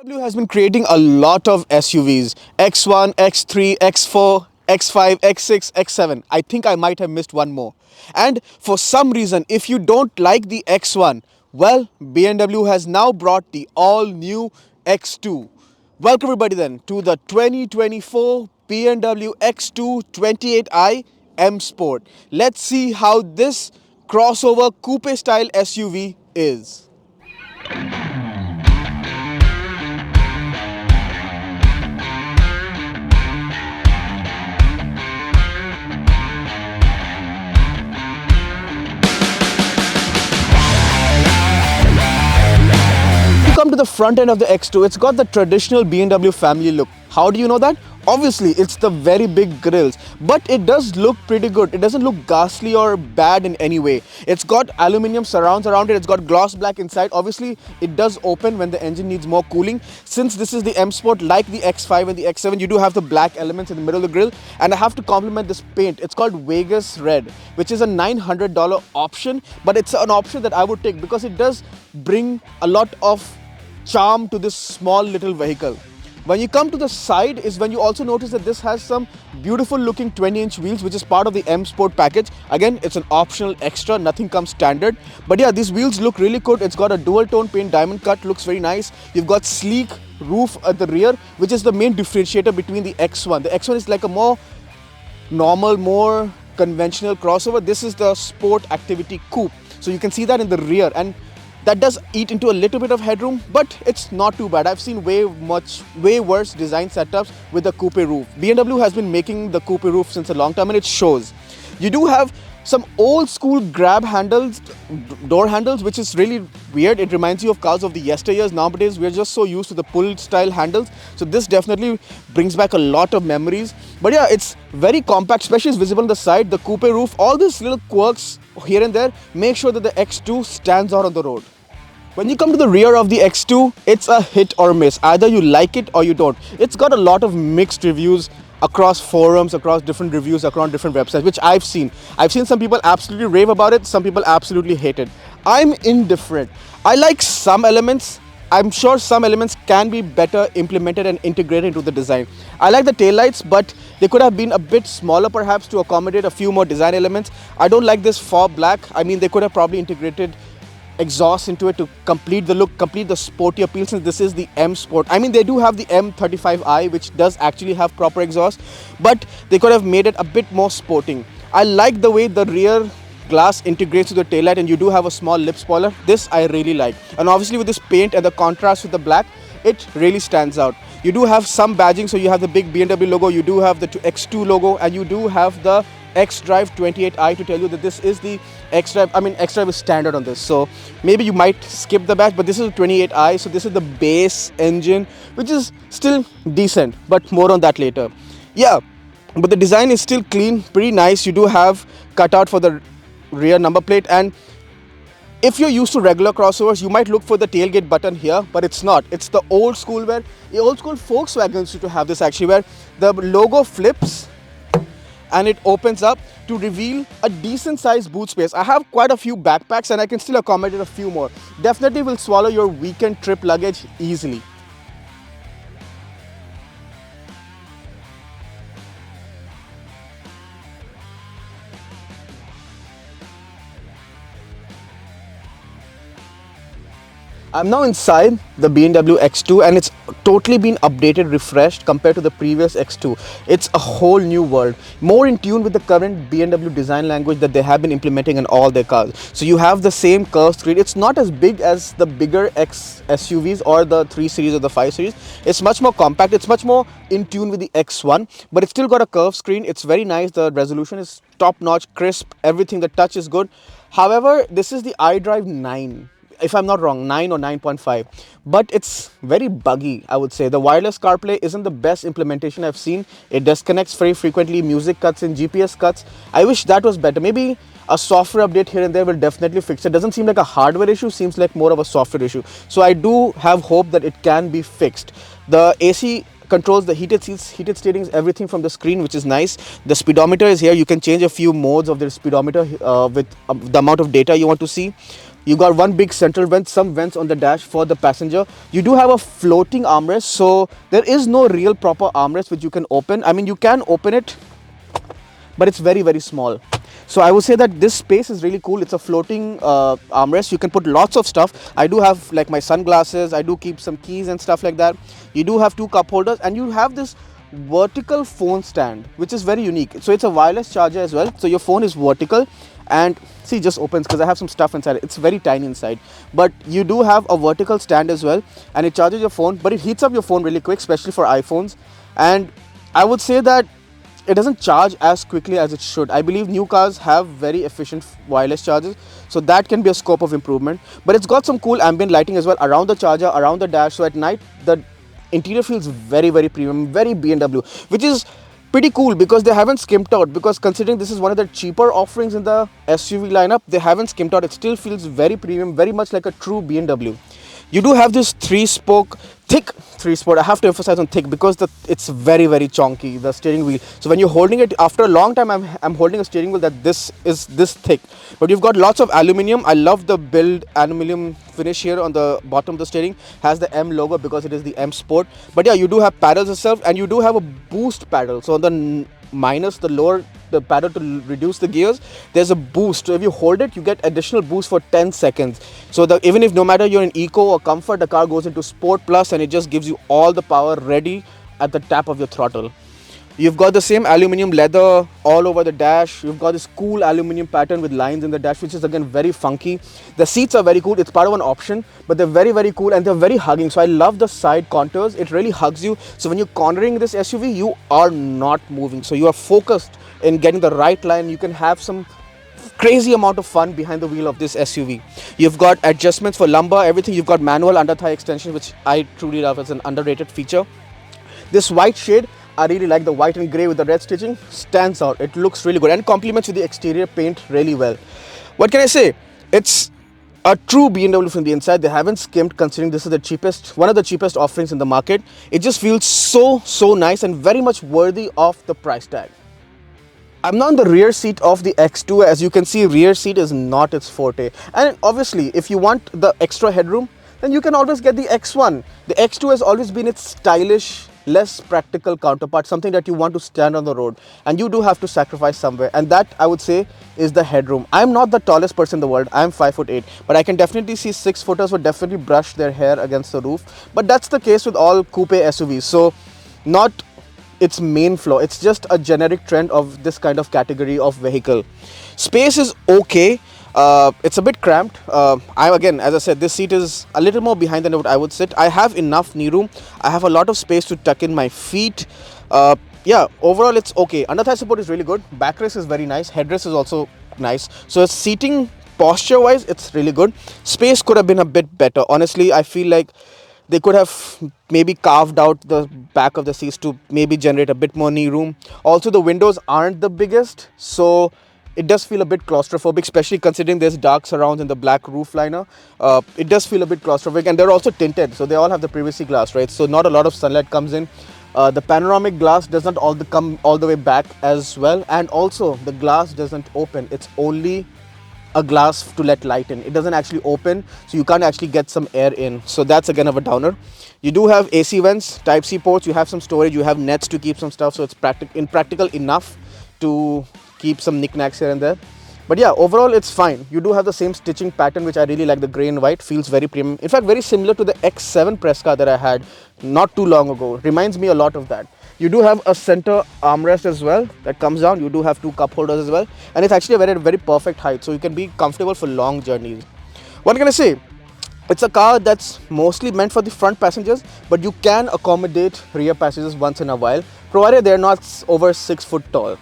BMW has been creating a lot of SUVs: X1, X3, X4, X5, X6, X7. I think I might have missed one more. And for some reason, if you don't like the X1, well, BMW has now brought the all new X2. Welcome, everybody, then to the 2024 BMW X2 28i M Sport. Let's see how this crossover coupe style SUV is. You come to the front end of the X2, it's got the traditional BMW family look. How do you know that? Obviously, it's the very big grills, but it does look pretty good. It doesn't look ghastly or bad in any way. It's got aluminium surrounds around it. It's got gloss black inside. Obviously, it does open when the engine needs more cooling. Since this is the M Sport, like the X5 and the X7, you do have the black elements in the middle of the grill. And I have to compliment this paint. It's called Vegas Red, which is a $900 option, but it's an option that I would take because it does bring a lot of charm to this small little vehicle. When you come to the side is when you also notice that this has some beautiful looking 20-inch wheels, which is part of the M Sport package. Again, it's an optional extra, nothing comes standard. But yeah, these wheels look really good. It's got a dual tone paint diamond cut, looks very nice. You've got sleek roof at the rear, which is the main differentiator between the X1. The X1 is like a more normal, more conventional crossover. This is the Sport Activity Coupe. So you can see that in the rear, and that does eat into a little bit of headroom, but it's not too bad. I've seen way worse design setups with the coupe roof. BMW has been making the coupe roof since a long time, and it shows. You do have some old school grab handles, door handles, which is really weird. It reminds you of cars of the yesteryears. Nowadays, we're just so used to the pull style handles. So this definitely brings back a lot of memories. But yeah, it's very compact, especially it's visible on the side, the coupe roof, all these little quirks here and there make sure that the X2 stands out on the road. When you come to the rear of the X2, it's a hit or miss. Either you like it or you don't. It's got a lot of mixed reviews across forums, across different reviews, across different websites, which I've seen. I've seen some people absolutely rave about it, some people absolutely hate it. I'm indifferent. I like some elements. I'm sure some elements can be better implemented and integrated into the design. I like the taillights, but they could have been a bit smaller perhaps to accommodate a few more design elements. I don't like this faux black. I mean, they could have probably integrated exhaust into it to complete the look, complete the sporty appeal, since this is the M Sport. I mean, they do have the M35i, which does actually have proper exhaust, but they could have made it a bit more sporting. I like the way the rear glass integrates with the taillight, and you do have a small lip spoiler. This I really like. And obviously with this paint and the contrast with the black, it really stands out. You do have some badging, so you have the big BMW logo, you do have the X2 logo, and you do have the X-Drive 28i to tell you that this is the X-Drive. I mean, X-Drive is standard on this, so maybe you might skip the badge, but this is a 28i, so this is the base engine, which is still decent, but more on that later. Yeah, but the design is still clean, pretty nice. You do have cutout for the rear number plate, and if you're used to regular crossovers, you might look for the tailgate button here, but it's not. It's the old school where the old school Volkswagen used to have this actually, where the logo flips and it opens up to reveal a decent sized boot space. I have quite a few backpacks and I can still accommodate a few more. Definitely will swallow your weekend trip luggage easily. I'm now inside the BMW X2, and it's totally been updated, refreshed compared to the previous X2. It's a whole new world, more in tune with the current BMW design language that they have been implementing in all their cars. So you have the same curved screen. It's not as big as the bigger X SUVs or the 3 Series or the 5 Series. It's much more compact. It's much more in tune with the X1, but it's still got a curved screen. It's very nice. The resolution is top-notch, crisp. Everything, the touch is good. However, this is the iDrive 9. If I'm not wrong, 9 or 9.5, but it's very buggy, I would say. The wireless CarPlay isn't the best implementation I've seen. It disconnects very frequently, music cuts in, GPS cuts. I wish that was better. Maybe a software update here and there will definitely fix it. Doesn't seem like a hardware issue, seems like more of a software issue. So I do have hope that it can be fixed. The AC controls the heated seats, heated steerings, everything from the screen, which is nice. The speedometer is here. You can change a few modes of the speedometer with the amount of data you want to see. You got one big central vent, some vents on the dash for the passenger. You do have a floating armrest, so there is no real proper armrest which you can open. I mean, you can open it, but it's very, very small. So I would say that this space is really cool. It's a floating armrest. You can put lots of stuff. I do have like my sunglasses. I do keep some keys and stuff like that. You do have two cup holders, and you have this vertical phone stand, which is very unique. So it's a wireless charger as well. So your phone is vertical, and see, just opens because I have some stuff inside it. It's very tiny inside, but you do have a vertical stand as well, and it charges your phone, but it heats up your phone really quick, especially for iPhones. And I would say that it doesn't charge as quickly as it should. I believe new cars have very efficient wireless chargers, so that can be a scope of improvement. But it's got some cool ambient lighting as well around the charger, around the dash, so at night the interior feels very, very premium, very BMW, which is pretty cool because they haven't skimped out. Because considering this is one of the cheaper offerings in the SUV lineup, they haven't skimped out. It still feels very premium, very much like a true BMW. You do have this thick 3-spoke. I have to emphasize on thick because it's very, very chonky, the steering wheel. So when you're holding it, after a long time, I'm holding a steering wheel that this is this thick. But you've got lots of aluminium. I love the build aluminium finish here on the bottom of the steering. Has the M logo because it is the M Sport. But yeah, you do have paddles itself, and you do have a boost paddle. So on the minus, the lower the paddle to reduce the gears, there's a boost. So if you hold it, you get additional boost for 10 seconds. So even if no matter you're in eco or comfort, the car goes into sport plus, and it just gives you all the power ready at the tap of your throttle. You've got the same aluminium leather all over the dash. You've got this cool aluminium pattern with lines in the dash, which is again very funky. The seats are very cool. It's part of an option, but they're very, very cool, and they're very hugging. So I love the side contours. It really hugs you. So when you're cornering this SUV, you are not moving. So you are focused in getting the right line. You can have some crazy amount of fun behind the wheel of this SUV. You've got adjustments for lumbar, everything. You've got manual under thigh extension, which I truly love. It's an underrated feature. This white shade, I really like the white and grey with the red stitching, stands out. It looks really good and complements with the exterior paint really well. What can I say? It's a true BMW from the inside. They haven't skimped considering this is the cheapest, one of the cheapest offerings in the market. It just feels so nice and very much worthy of the price tag. I'm now in the rear seat of the X2. As you can see, rear seat is not its forte. And obviously, if you want the extra headroom, then you can always get the X1. The X2 has always been its stylish, less practical counterpart, something that you want to stand on the road, and you do have to sacrifice somewhere, and that I would say is the headroom. I'm not the tallest person in the world. I'm 5'8", but I can definitely see 6-footers would definitely brush their hair against the roof. But that's the case with all coupe SUVs, so not its main flaw. It's just a generic trend of this kind of category of vehicle. Space is okay. It's a bit cramped. Again, as I said, this seat is a little more behind than what I would sit. I have enough knee room. I have a lot of space to tuck in my feet. Yeah, overall it's okay. Under thigh support is really good. Backrest is very nice. Headrest is also nice. So seating posture wise, it's really good. Space could have been a bit better. Honestly, I feel like they could have maybe carved out the back of the seats to maybe generate a bit more knee room. Also, the windows aren't the biggest, so it does feel a bit claustrophobic, especially considering there's dark surrounds in the black roof liner. It does feel a bit claustrophobic, and they're also tinted, so they all have the privacy glass, right? So not a lot of sunlight comes in. The panoramic glass does not come all the way back as well, and also the glass doesn't open. It's only a glass to let light in. It doesn't actually open, so you can't actually get some air in. So that's again of a downer. You do have AC vents, Type-C ports, you have some storage, you have nets to keep some stuff, so it's practical enough to keep some knickknacks here and there. But yeah, overall it's fine. You do have the same stitching pattern, which I really like. The grey and white feels very premium. In fact, very similar to the X7 press car that I had not too long ago. Reminds me a lot of that. You do have a center armrest as well that comes down. You do have two cup holders as well, and it's actually a very, very perfect height, so you can be comfortable for long journeys. What can I say? It's a car that's mostly meant for the front passengers, but you can accommodate rear passengers once in a while, provided they're not over 6 foot tall.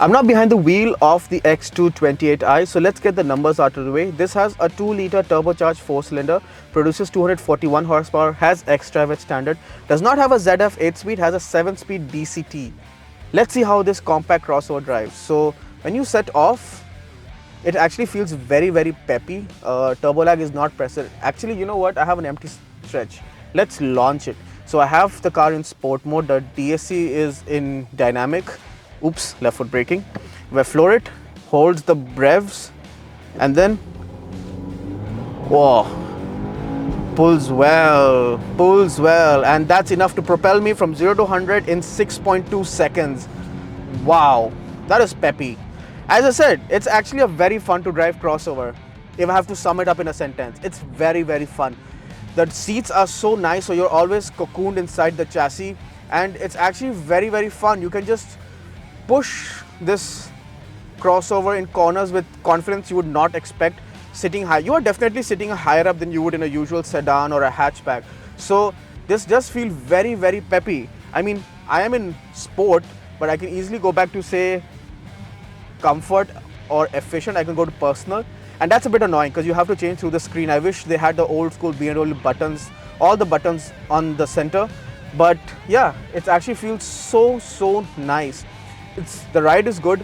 I'm now behind the wheel of the X2 28i, so let's get the numbers out of the way. This has a 2-liter turbocharged 4-cylinder, produces 241 horsepower, has xDrive at standard, does not have a ZF 8-speed, has a 7-speed DCT. Let's see how this compact crossover drives. So when you set off, it actually feels very, very peppy. Turbo lag is not present. Actually, you know what? I have an empty stretch. Let's launch it. So I have the car in sport mode. The DSC is in dynamic. Oops, left foot braking. Where floor it holds the brevs, and then Whoa, pulls well, and that's enough to propel me from 0 to 100 in 6.2 seconds. Wow, that is peppy. As I said, it's actually a very fun to drive crossover. If I have to sum it up in a sentence, it's very, very fun. The seats are so nice, so you're always cocooned inside the chassis, and it's actually very, very fun. You can just push this crossover in corners with confidence you would not expect sitting high. You are definitely sitting higher up than you would in a usual sedan or a hatchback. So this does feel very, very peppy. I mean, I am in sport, but I can easily go back to say comfort or efficient. I can go to personal, and that's a bit annoying because you have to change through the screen. I wish they had the old school BMW buttons, all the buttons on the center. But yeah, it actually feels so nice. The ride is good.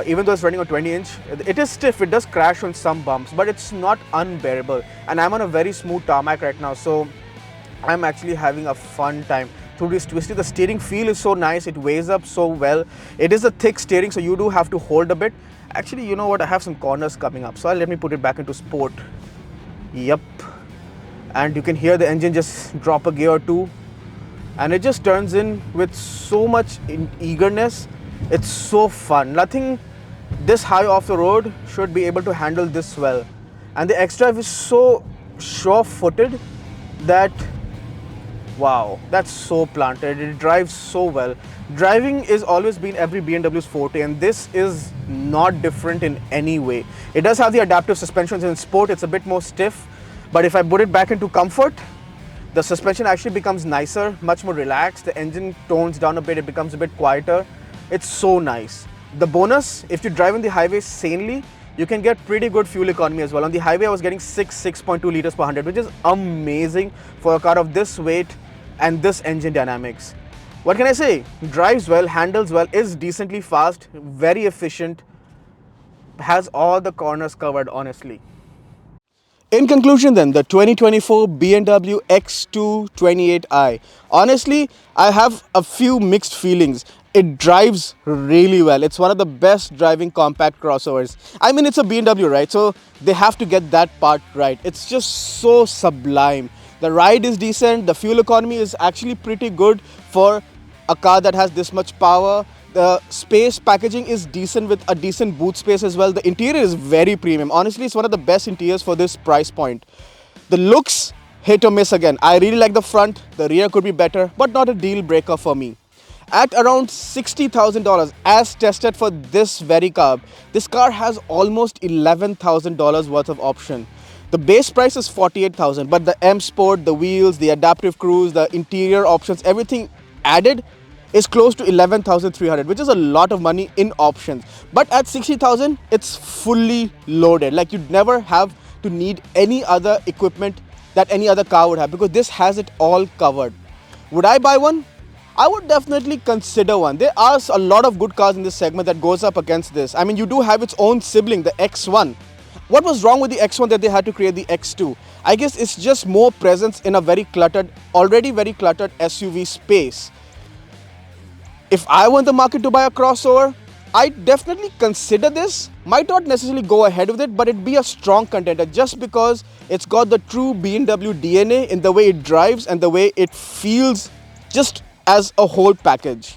Even though it's running on 20-inch, it is stiff. It does crash on some bumps, but it's not unbearable. And I'm on a very smooth tarmac right now, so I'm actually having a fun time through this twisty. The steering feel is so nice. It weighs up so well. It is a thick steering, so you do have to hold a bit. Actually, you know what? I have some corners coming up, so let me put it back into sport. Yep. And you can hear the engine just drop a gear or two, and it just turns in with so much eagerness. It's so fun. Nothing this high off the road should be able to handle this well. And the X-Drive is so sure-footed that, wow, that's so planted. It drives so well. Driving is always been every BMW's forte, and this is not different in any way. It does have the adaptive suspensions in sport. It's a bit more stiff, but if I put it back into comfort, the suspension actually becomes nicer, much more relaxed. The engine tones down a bit. It becomes a bit quieter. It's so nice. The bonus, if you drive on the highway sanely, you can get pretty good fuel economy as well. On the highway, I was getting 6.2 liters per 100, which is amazing for a car of this weight and this engine dynamics. What can I say? Drives well, handles well, is decently fast, very efficient, has all the corners covered, honestly. In conclusion then, the 2024 BMW X2 28i. Honestly, I have a few mixed feelings. It drives really well. It's one of the best driving compact crossovers. I mean, it's a BMW, right? So they have to get that part right. It's just so sublime. The ride is decent. The fuel economy is actually pretty good for a car that has this much power. The space packaging is decent with a decent boot space as well. The interior is very premium. Honestly, it's one of the best interiors for this price point. The looks, hit or miss again. I really like the front. The rear could be better, but not a deal breaker for me. At around $60,000 as tested for this very car, this car has almost $11,000 worth of option. The base price is $48,000, but the M Sport, the wheels, the adaptive cruise, the interior options, everything added is close to $11,300, which is a lot of money in options. But at $60,000, it's fully loaded. Like, you'd never have to need any other equipment that any other car would have, because this has it all covered. Would I buy one? I would definitely consider one. There are a lot of good cars in this segment that goes up against this. I mean, you do have its own sibling, the X1. What was wrong with the X1 that they had to create the X2? I guess it's just more presence in a very cluttered, already very cluttered SUV space. If I were in the market to buy a crossover, I'd definitely consider this. Might not necessarily go ahead with it, but it'd be a strong contender just because it's got the true BMW DNA in the way it drives and the way it feels just as a whole package.